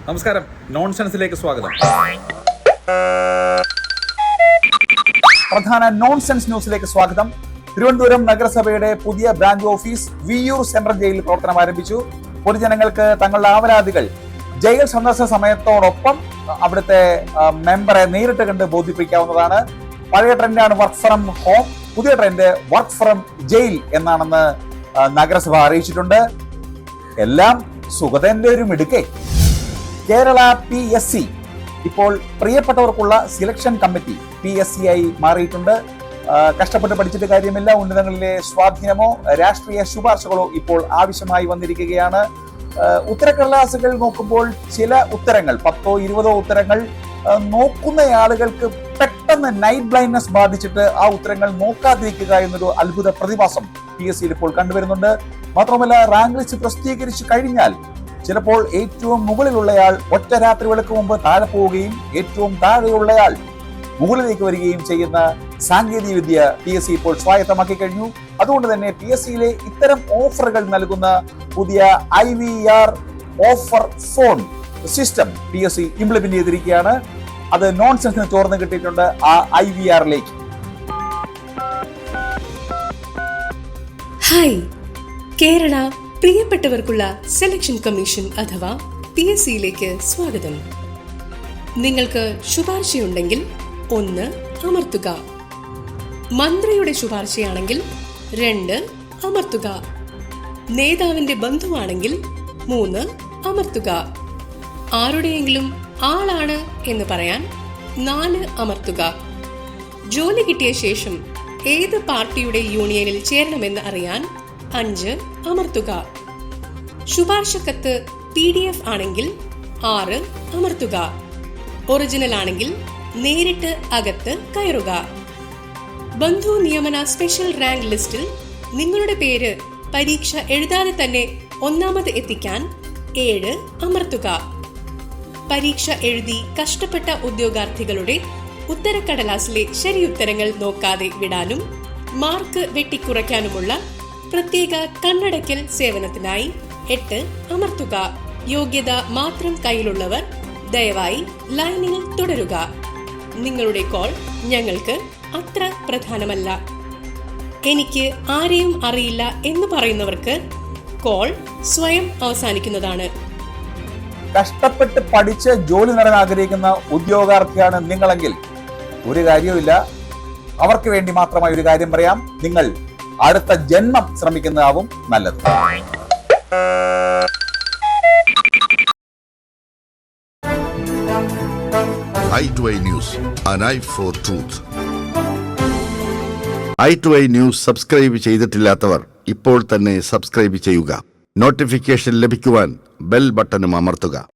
നമസ്കാരം, നോൺസെൻസിലേക്ക് സ്വാഗതം. പ്രധാന നോൺസെൻസ് ന്യൂസിലേക്ക് സ്വാഗതം. തിരുവനന്തപുരം നഗരസഭയുടെ പുതിയ ബ്രാഞ്ച് ഓഫീസ് വിയ്യൂർ സെൻട്രൽ ജയിലിൽ പ്രവർത്തനം ആരംഭിച്ചു. പൊതുജനങ്ങൾക്ക് തങ്ങളുടെ ആവലാതികൾ ജയിൽ സന്ദർശന സമയത്തോടൊപ്പം അവിടുത്തെ മെമ്പറെ നേരിട്ട് കണ്ട് ബോധിപ്പിക്കാവുന്നതാണ്. പഴയ ട്രെൻഡാണ് വർക്ക് ഫ്രം ഹോം, പുതിയ ട്രെൻഡ് വർക്ക് ഫ്രം ജയിൽ എന്നാണെന്ന് നഗരസഭ അറിയിച്ചിട്ടുണ്ട്. എല്ലാം സുഗതന്റെ ഒരു മിടുക്കേ. കേരള PSC ഇപ്പോൾ പ്രിയപ്പെട്ടവർക്കുള്ള സിലക്ഷൻ കമ്മിറ്റി PSC ആയി മാറിയിട്ടുണ്ട്. കഷ്ടപ്പെട്ട് പഠിച്ചിട്ട് കാര്യമില്ല, ഉന്നതങ്ങളിലെ സ്വാധീനമോ രാഷ്ട്രീയ ശുപാർശകളോ ഇപ്പോൾ ആവശ്യമായി വന്നിരിക്കുകയാണ്. ഉത്തരക്കടലാസുകൾ നോക്കുമ്പോൾ ചില ഉത്തരങ്ങൾ 10-20 ഉത്തരങ്ങൾ നോക്കുന്ന ആളുകൾക്ക് പെട്ടെന്ന് നൈറ്റ് ബ്ലൈൻഡ്നെസ് ബാധിച്ചിട്ട് ആ ഉത്തരങ്ങൾ നോക്കാതിരിക്കുക എന്നൊരു അത്ഭുത പ്രതിഭാസം PSC ഇപ്പോൾ കണ്ടുവരുന്നുണ്ട്. മാത്രമല്ല, റാങ്ക് ലിസ്റ്റ് പ്രസിദ്ധീകരിച്ചു കഴിഞ്ഞാൽ ചിലപ്പോൾ ഏറ്റവും മുകളിലുള്ളയാൾ ഒറ്റ രാത്രി വെളുക്ക് മുമ്പ് താഴെ പോവുകയും ഏറ്റവും താഴെയുള്ളയാൾ മുകളിലേക്ക് വരികയും ചെയ്യുന്ന സാങ്കേതിക വിദ്യ PSC ഇപ്പോൾ സ്വായത്തമാക്കി കഴിഞ്ഞു. അതുകൊണ്ട് തന്നെ PSCയിലെ ഇത്തരം ഓഫറുകൾ നൽകുന്ന പുതിയ IVR offer phone system PSC implement ചെയ്തിരിക്കുകയാണ്. അത് നോൺസെൻസിന് ചോർന്ന് കിട്ടിയിട്ടുണ്ട് ആ IVRലേക്ക്. ഹായ്, കേരള പ്രിയപ്പെട്ടവർക്കുള്ള സെലക്ഷൻ കമ്മീഷൻ അഥവാ PSCയിലേക്ക് സ്വാഗതം. നിങ്ങൾക്ക് ശുപാർശയുണ്ടെങ്കിൽ 1 അമർത്തുക. മന്ത്രിയുടെ ശുപാർശയാണെങ്കിൽ 2 അമർത്തുക. നേതാവിന്റെ ബന്ധുവാണെങ്കിൽ 3 അമർത്തുക. ആരുടെയെങ്കിലും ആളാണ് എന്ന് പറയാൻ 4 അമർത്തുക. ജോലി കിട്ടിയ ശേഷം ഏത് പാർട്ടിയുടെ യൂണിയനിൽ ചേരണമെന്ന് അറിയാൻ 5 അമർത്തുക. ശുപാർശ കത്ത് PDF ആണെങ്കിൽ 6 അമർത്തുക. ഒറിജിനൽ ആണെങ്കിൽ നേരിട്ട് അകത്ത് കയറുക. ബന്ധു നിയമന സ്പെഷ്യൽ റാങ്ക് ലിസ്റ്റിൽ നിങ്ങളുടെ പേര് പരീക്ഷ എഴുതാതെ തന്നെ ഒന്നാമത് എത്തിക്കാൻ 7 അമർത്തുക. പരീക്ഷ എഴുതി കഷ്ടപ്പെട്ട ഉദ്യോഗാർത്ഥികളുടെ ഉത്തരക്കടലാസിലെ ശരിയുത്തരങ്ങൾ നോക്കാതെ വിടാനും മാർക്ക് വെട്ടിക്കുറയ്ക്കാനുമുള്ള പ്രത്യേക കണ്ണടയ്ക്കൽ സേവനത്തിനായി 8 അമർത്തുക. യോഗ്യത മാത്രം കയ്യിലുള്ളവർ ദയവായി ലൈനിൽ തുടരുക. നിങ്ങളുടെ കോൾ ഞങ്ങൾക്ക് അത്ര പ്രധാനമല്ല. എനിക്ക് ആരെയും അറിയില്ല എന്ന് പറയുന്നവർക്ക് കോൾ സ്വയം അവസാനിക്കുന്നതാണ്. കഷ്ടപ്പെട്ട് പഠിച്ച് ജോലി നേടാൻ ആഗ്രഹിക്കുന്ന ഉദ്യോഗാർത്ഥിയാണ് നിങ്ങളെങ്കിൽ ഒരു കാര്യവുമില്ല. അവർക്ക് വേണ്ടി മാത്രമായി ഒരു കാര്യം പറയാം. നിങ്ങൾ അടുത്ത ജന്മം ശ്രമിക്കുന്നതാവും നല്ലത്. i2i News, an eye for truth. i2i News subscribe ചെയ്തിട്ടില്ലാത്തവർ ഇപ്പോൾ തന്നെ സബ്സ്ക്രൈബ് ചെയ്യുക. നോട്ടിഫിക്കേഷൻ ലഭിക്കുവാൻ ബെൽ ബട്ടണും അമർത്തുക.